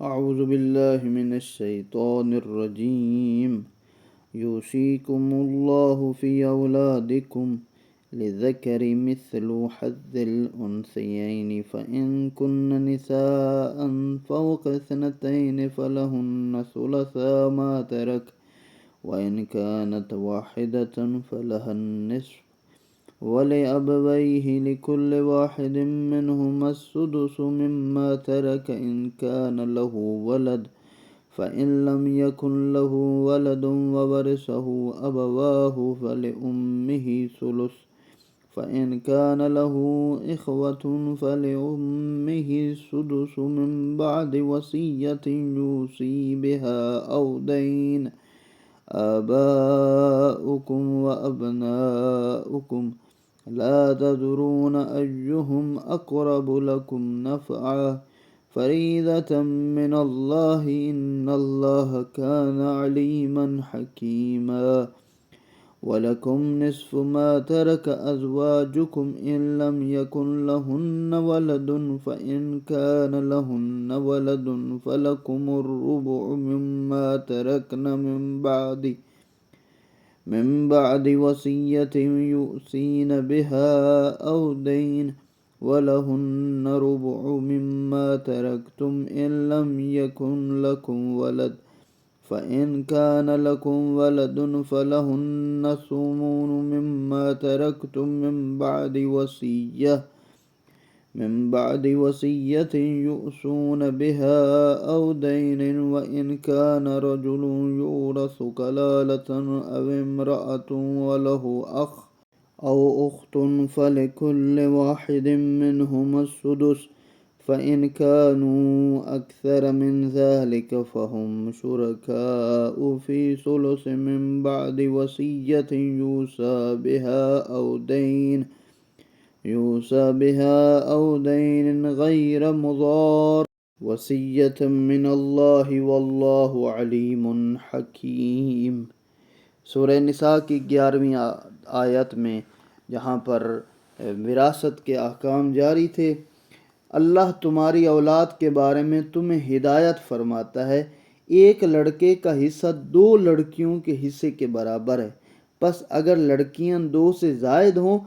أعوذ بالله من الشيطان الرجيم. يوصيكم الله في أولادكم للذكر مثل حظ الأنثيين فإن كن نساء فوق اثنتين فلهن ثلثا ما ترك وإن كانت واحدة فلها النصف ولأبويه لكل واحد منهما السدس مما ترك إن كان له ولد فإن لم يكن له ولد وورثه أبواه فلأمه ثلث فإن كان له إخوة فلأمه السدس من بعد وصية يوصي بها أو دين. آباؤكم وأبناؤكم لا تدرون أيهم أقرب لكم نفعا فريضة من الله إن الله كان عليما حكيما. ولكم نصف ما ترك أزواجكم إن لم يكن لهن ولد فإن كان لهن ولد فلكم الربع مما تركن من بعد وصية يؤصين بها أو دين ولهن ربع مما تركتم إن لم يكن لكم ولد فإن كان لكم ولد فلهن الثمن مما تركتم من بعد وصية يؤصون بها أو دين وإن كان رجل يورث كلالة أو امرأة وله أخ أو أخت فلكل واحد منهما السدس فإن كانوا أكثر من ذلك فهم شركاء في ثلث من بعد وصية يوصى بها أو دين غير مضار وصية من الله والله علیم حکیم۔ سورہ نساء کی 11ویں آیت میں جہاں پر وراثت کے احکام جاری تھے، اللہ تمہاری اولاد کے بارے میں تمہیں ہدایت فرماتا ہے۔ ایک لڑکے کا حصہ 2 لڑکیوں کے حصے کے برابر ہے، پس اگر لڑکیاں 2 سے زائد ہوں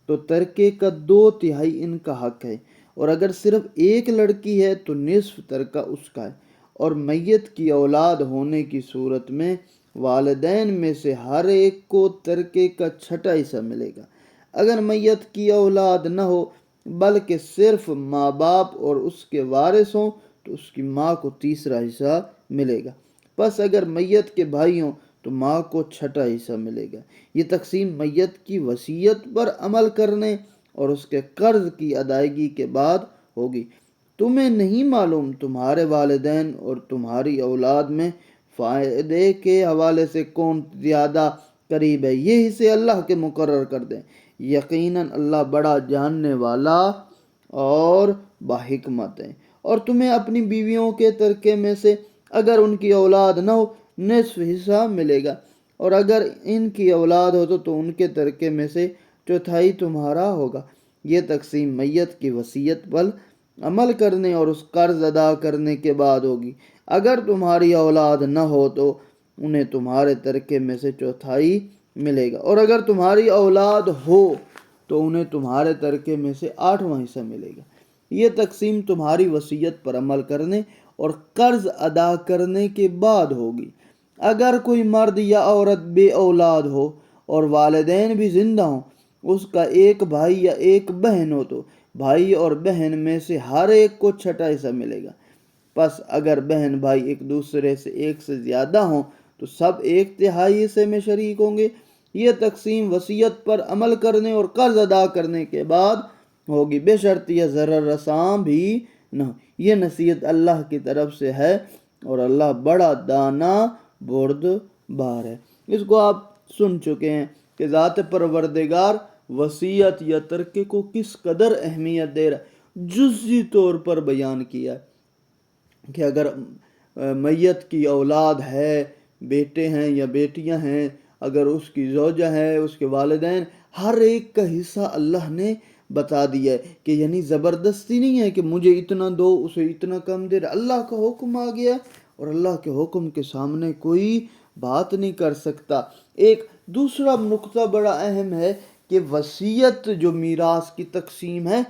تو ترکے کا 2/3 ان کا حق ہے، اور اگر صرف ایک لڑکی ہے تو نصف ترکہ اس کا ہے۔ اور میت کی اولاد ہونے کی صورت میں والدین میں سے ہر ایک کو ترکے کا 1/6 حصہ ملے گا۔ اگر میت کی اولاد نہ ہو بلکہ صرف ماں باپ اور اس کے وارث ہوں تو اس کی ماں کو 1/3 حصہ ملے گا۔ پس اگر میت کے بھائی ہوں تو ماں کو 1/6 حصہ ملے گا۔ یہ تقسیم میت کی وصیت پر عمل کرنے اور اس کے قرض کی ادائیگی کے بعد ہوگی۔ تمہیں نہیں معلوم تمہارے والدین اور تمہاری اولاد میں فائدے کے حوالے سے کون زیادہ قریب ہے، یہ حصے اللہ کے مقرر کر دیں، یقیناً اللہ بڑا جاننے والا اور باحکمت ہے۔ اور تمہیں اپنی بیویوں کے ترکے میں سے اگر ان کی اولاد نہ ہو نصف حصہ ملے گا، اور اگر ان کی اولاد ہو تو ان کے ترکے میں سے 1/4 تمہارا ہوگا۔ یہ تقسیم میت کی وصیت پر عمل کرنے اور اس قرض ادا کرنے کے بعد ہوگی۔ اگر تمہاری اولاد نہ ہو تو انہیں تمہارے ترکے میں سے 1/4 ملے گا، اور اگر تمہاری اولاد ہو تو انہیں تمہارے ترکے میں سے 8واں حصہ ملے گا۔ یہ تقسیم تمہاری وصیت پر عمل کرنے اور قرض ادا کرنے کے بعد ہوگی۔ اگر کوئی مرد یا عورت بے اولاد ہو اور والدین بھی زندہ ہوں، اس کا ایک بھائی یا ایک بہن ہو تو بھائی اور بہن میں سے ہر ایک کو 1/6 حصہ ملے گا۔ پس اگر بہن بھائی ایک دوسرے سے ایک سے زیادہ ہوں تو سب 1/3 حصے میں شریک ہوں گے۔ یہ تقسیم وصیت پر عمل کرنے اور قرض ادا کرنے کے بعد ہوگی، بے شرط یہ ضرر رساں بھی نہ ہو۔ یہ نصیحت اللہ کی طرف سے ہے اور اللہ بڑا دانا بردبار ہے۔ اس کو آپ سن چکے ہیں کہ ذات پروردگار وصیت یا ترکے کو کس قدر اہمیت دے رہا ہے، جزئی طور پر بیان کیا ہے کہ اگر میت کی اولاد ہے، بیٹے ہیں یا بیٹیاں ہیں، اگر اس کی زوجہ ہے، اس کے والدین، ہر ایک کا حصہ اللہ نے بتا دیا ہے کہ یعنی زبردستی نہیں ہے کہ مجھے اتنا دو اسے اتنا کم دے، اللہ کا حکم آ گیا اور اللہ کے حکم کے سامنے کوئی بات نہیں کر سکتا۔ ایک دوسرا نقطہ بڑا اہم ہے کہ وصیت جو میراث کی تقسیم ہے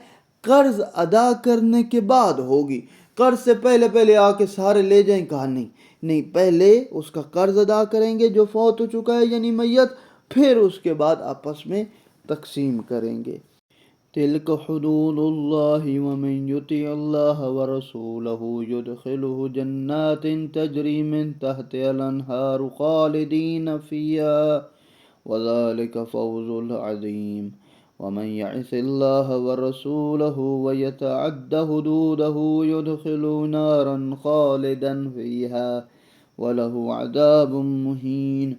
قرض ادا کرنے کے بعد ہوگی۔ قرض سے پہلے پہلے آ کے سارے لے جائیں، کہا نہیں، پہلے اس کا قرض ادا کریں گے جو فوت ہو چکا ہے یعنی میت، پھر اس کے بعد آپس میں تقسیم کریں گے۔ تلک حدود اللہ ومن یطع اللہ ورسولہ یدخلہ جنات تجری من تحتها الانہار خالدین فیہا وذلک فوز العظیم ومن يعص الله ورسوله ويتعد حدوده يدخله نارا خالدا فيها وله عذاب مهين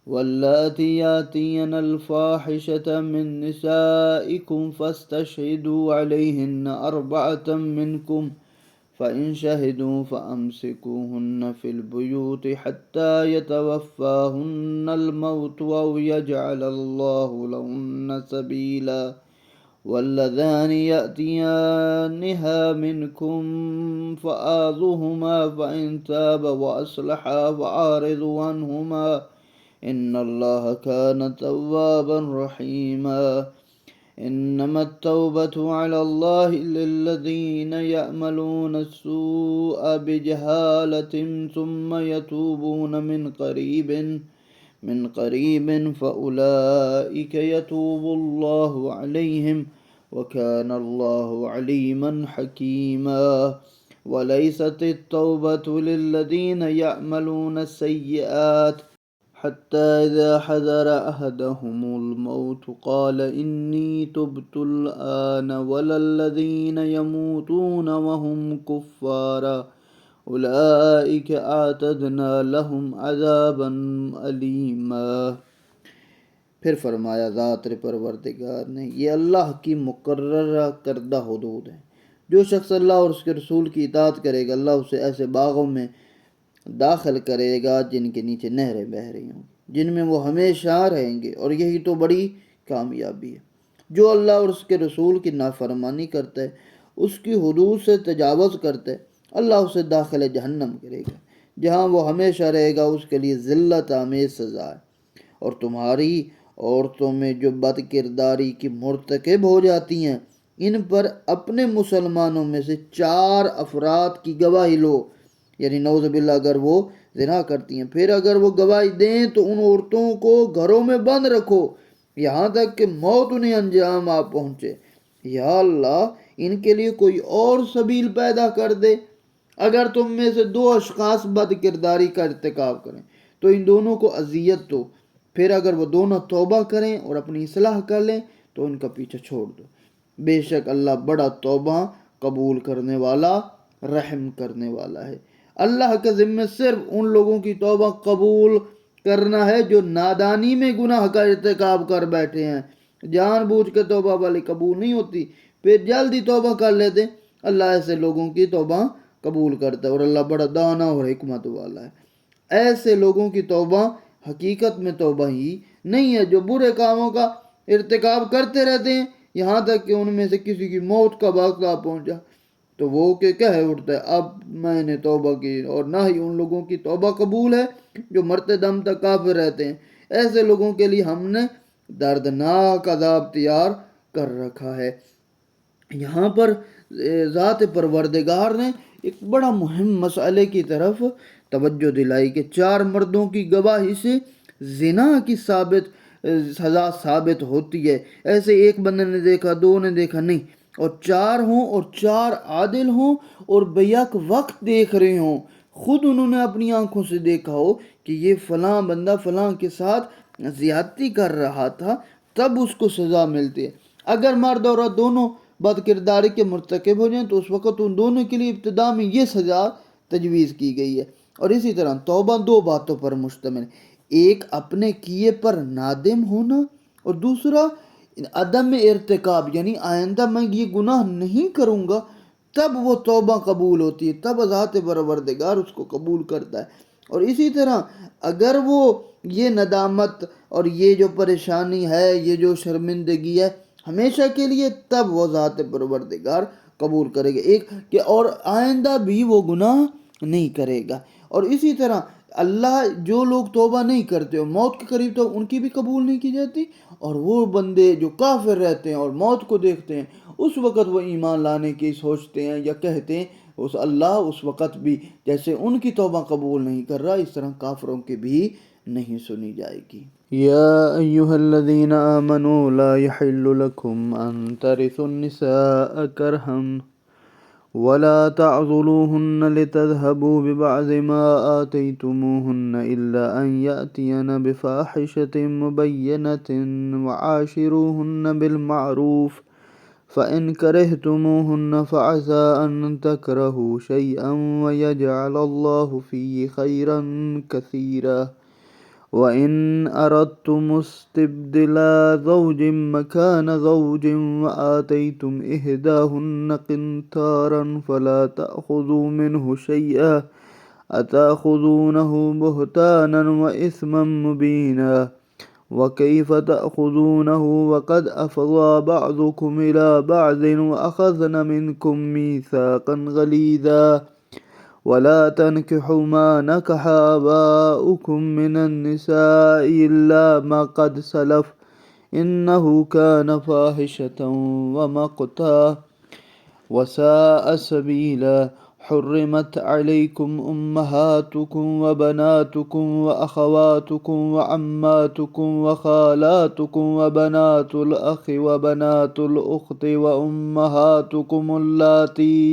واللاتي ياتين الفاحشة من نسائكم فاستشهدوا عليهن أربعة منكم فإن شهدوا فأمسكوهن في البيوت حتى يتوفاهن الموت أو يجعل الله لهن سبيلا واللذان يأتيانها منكم فآذوهما فإن تابا وأصلحا فأعرضوا عنهما إن الله كان توابا رحيما إنما التوبة على الله للذين يعملون السوء بجهالة ثم يتوبون من قريب فأولئك يتوب الله عليهم وكان الله عليما حكيما وليست التوبة للذين يعملون السيئات حتى إذا حضر أحدهم الموت قال إني تبت الآن ولا الذين يموتون وهم كفار أولئك أعتدنا لهم عذابا أليما۔ پھر فرمایا ذات پروردگار نے یہ اللہ کی مقررہ کردہ حدود ہیں، جو شخص اللہ اور اس کے رسول کی اطاعت کرے گا اللہ اسے ایسے باغوں میں داخل کرے گا جن کے نیچے نہریں بہہ رہی ہوں، جن میں وہ ہمیشہ رہیں گے، اور یہی تو بڑی کامیابی ہے۔ جو اللہ اور اس کے رسول کی نافرمانی کرتا ہے، اس کی حدود سے تجاوز کرتا ہے، اللہ اسے داخل جہنم کرے گا جہاں وہ ہمیشہ رہے گا، اس کے لیے ذلت آمیز سزا ہے۔ اور تمہاری عورتوں میں جو بد کرداری کی مرتکب ہو جاتی ہیں ان پر اپنے مسلمانوں میں سے 4 افراد کی گواہی لو، یعنی نعوذ باللہ اگر وہ زنا کرتی ہیں، پھر اگر وہ گواہی دیں تو ان عورتوں کو گھروں میں بند رکھو یہاں تک کہ موت انہیں انجام آ پہنچے۔ یا اللہ ان کے لیے کوئی اور سبیل پیدا کر دے۔ اگر تم میں سے 2 اشخاص بد کرداری کا ارتکاب کریں تو ان دونوں کو اذیت دو، پھر اگر وہ دونوں توبہ کریں اور اپنی اصلاح کر لیں تو ان کا پیچھا چھوڑ دو، بے شک اللہ بڑا توبہ قبول کرنے والا رحم کرنے والا ہے۔ اللہ کا ذمہ صرف ان لوگوں کی توبہ قبول کرنا ہے جو نادانی میں گناہ کا ارتکاب کر بیٹھے ہیں، جان بوجھ کے توبہ والی قبول نہیں ہوتی، پھر جلدی توبہ کر لیتے، اللہ ایسے لوگوں کی توبہ قبول کرتا ہے اور اللہ بڑا دانا اور حکمت والا ہے۔ ایسے لوگوں کی توبہ حقیقت میں توبہ ہی نہیں ہے جو برے کاموں کا ارتکاب کرتے رہتے ہیں یہاں تک کہ ان میں سے کسی کی موت کا وقت آ پہنچا تو وہ کہ کہہ اٹھتا ہے اب میں نے توبہ کی، اور نہ ہی ان لوگوں کی توبہ قبول ہے جو مرتے دم تک کافر رہتے ہیں۔ ایسے لوگوں کے لیے ہم نے دردناک عذاب تیار کر رکھا ہے۔ یہاں پر ذات پروردگار نے ایک بڑا مہم مسئلے کی طرف توجہ دلائی کہ 4 مردوں کی گواہی سے زنا کی سزا ثابت ہوتی ہے۔ ایسے ایک بندے نے دیکھا، 2 نے دیکھا نہیں، اور 4 ہوں اور 4 عادل ہوں اور بیک وقت دیکھ رہے ہوں، خود انہوں نے اپنی آنکھوں سے دیکھا ہو کہ یہ فلاں بندہ فلاں کے ساتھ زیادتی کر رہا تھا، تب اس کو سزا ملتی ہے۔ اگر مرد اور عورت دونوں بد کرداری کے مرتکب ہو جائیں تو اس وقت ان دونوں کے لیے ابتدا میں یہ سزا تجویز کی گئی ہے۔ اور اسی طرح توبہ 2 باتوں پر مشتمل ہے، ایک اپنے کیے پر نادم ہونا اور دوسرا عدم ارتکاب، یعنی آئندہ میں یہ گناہ نہیں کروں گا، تب وہ توبہ قبول ہوتی ہے، تب ذات پروردگار اس کو قبول کرتا ہے۔ اور اسی طرح اگر وہ یہ ندامت اور یہ جو پریشانی ہے، یہ جو شرمندگی ہے ہمیشہ کے لیے، تب وہ ذات پروردگار قبول کرے گا، ایک کہ اور آئندہ بھی وہ گناہ نہیں کرے گا۔ اور اسی طرح اللہ جو لوگ توبہ نہیں کرتے اور موت کے قریب تو ان کی بھی قبول نہیں کی جاتی، اور وہ بندے جو کافر رہتے ہیں اور موت کو دیکھتے ہیں اس وقت وہ ایمان لانے کی سوچتے ہیں یا کہتے ہیں، اللہ اس وقت بھی جیسے ان کی توبہ قبول نہیں کر رہا، اس طرح کافروں کی بھی نہیں سنی جائے گی۔ یا ایہا الذین آمنوا لا یحل لکم ان ترثوا النساء کرہا ولا تعضلوهن لتذهبوا ببعض ما آتيتموهن إلا أن يأتين بفاحشة مبينة وعاشروهن بالمعروف فإن كرهتموهن فعسى أن تكرهوا شيئا ويجعل الله فيه خيرا كثيرا وَإِنْ أَرَدْتُمُ اسْتِبْدَالَ زَوْجٍ مَكَانَ زَوْجٍ وَآتَيْتُمْ إِحْدَاهُنَّ قِنْطَارًا فَلَا تَأْخُذُوا مِنْهُ شَيْئًا أَتَأْخُذُونَهُ بُهْتَانًا وَإِثْمًا مُبِينًا وَكَيْفَ تَأْخُذُونَهُ وَقَدْ أَفْضَىٰ بَعْضُكُمْ إِلَىٰ بَعْضٍ وَأَخَذْنَ مِنْكُمْ مِيثَاقًا غَلِيظًا ولا تنكحوا ما نكح آباؤكم من النساء إلا ما قد سلف إنه كان فاحشة ومقتا وساء سبيلا حرمت عليكم أمهاتكم وبناتكم وأخواتكم وعماتكم وخالاتكم وبنات الأخ وبنات الأخت وأمهاتكم اللاتي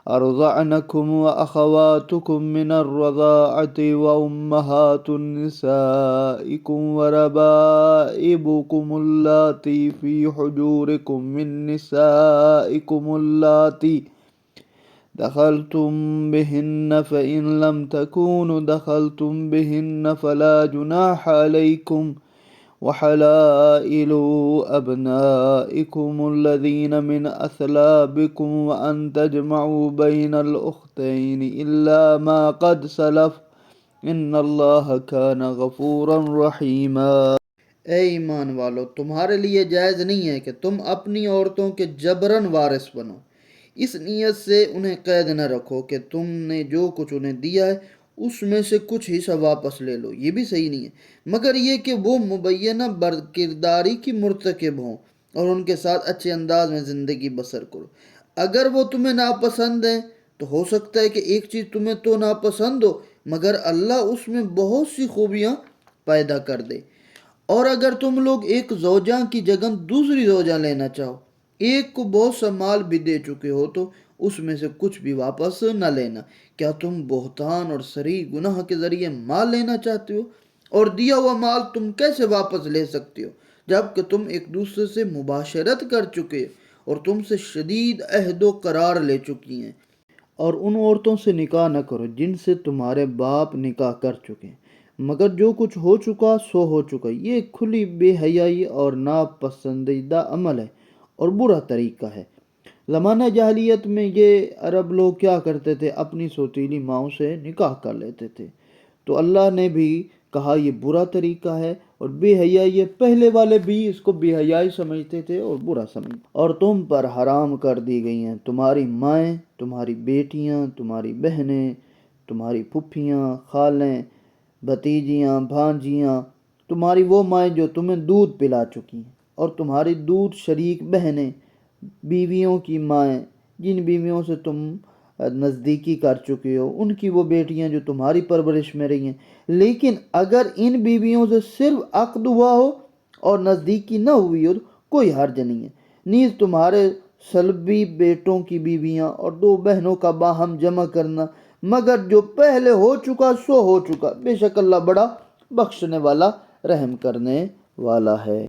أرضعنكم وأخواتكم من الرضاعة وأمهات نسائكم وربائبكم اللاتي في حجوركم من نسائكم اللاتي دخلتم بهن فإن لم تكونوا دخلتم بهن فلا جناح عليكم وحلائل أبنائكم الذين من أصلابكم وأن تجمعوا بين الأختين إلا ما قد سلف إن الله كان غفورا رحيما۔ اے ایمان والو، تمہارے لیے جائز نہیں ہے کہ تم اپنی عورتوں کے جبراً وارث بنو، اس نیت سے انہیں قید نہ رکھو کہ تم نے جو کچھ انہیں دیا ہے اس میں سے کچھ حصہ واپس لے لو، یہ بھی صحیح نہیں ہے، مگر یہ کہ وہ مبینہ بدکرداری کی مرتکب ہوں اور ان کے ساتھ اچھے انداز میں زندگی بسر کرو۔ اگر وہ تمہیں ناپسند ہیں تو ہو سکتا ہے کہ ایک چیز تمہیں تو ناپسند ہو مگر اللہ اس میں بہت سی خوبیاں پیدا کر دے، اور اگر تم لوگ ایک زوجہ کی جگہ دوسری زوجہ لینا چاہو، ایک کو بہت سا مال بھی دے چکے ہو تو اس میں سے کچھ بھی واپس نہ لینا۔ کیا تم بہتان اور صریح گناہ کے ذریعے مال لینا چاہتے ہو؟ اور دیا ہوا مال تم کیسے واپس لے سکتے ہو جبکہ تم ایک دوسرے سے مباشرت کر چکے اور تم سے شدید عہد و قرار لے چکی ہیں؟ اور ان عورتوں سے نکاح نہ کرو جن سے تمہارے باپ نکاح کر چکے ہیں، مگر جو کچھ ہو چکا سو ہو چکا۔ یہ کھلی بے حیائی اور ناپسندیدہ عمل ہے اور برا طریقہ ہے۔ زمانہ جاہلیت میں یہ عرب لوگ کیا کرتے تھے، اپنی سوتیلی ماؤں سے نکاح کر لیتے تھے، تو اللہ نے بھی کہا یہ برا طریقہ ہے اور بے حیائی، یہ پہلے والے بھی اس کو بے حیائی سمجھتے تھے اور برا سمجھتے۔ اور تم پر حرام کر دی گئی ہیں تمہاری مائیں، تمہاری بیٹیاں، تمہاری بہنیں، تمہاری پھپھیاں، خالیں، بھتیجیاں، بھانجیاں، تمہاری وہ مائیں جو تمہیں دودھ پلا چکی ہیں، اور تمہاری دودھ شریک بہنیں، بیویوں کی مائیں جن بیویوں سے تم نزدیکی کر چکے ہو، ان کی وہ بیٹیاں جو تمہاری پرورش میں رہی ہیں۔ لیکن اگر ان بیویوں سے صرف عقد ہوا ہو اور نزدیکی نہ ہوئی ہو تو کوئی حرج نہیں ہے۔ نیز تمہارے سلبی بیٹوں کی بیویاں اور دو بہنوں کا باہم جمع کرنا، مگر جو پہلے ہو چکا سو ہو چکا، بے شک اللہ بڑا بخشنے والا رحم کرنے والا ہے۔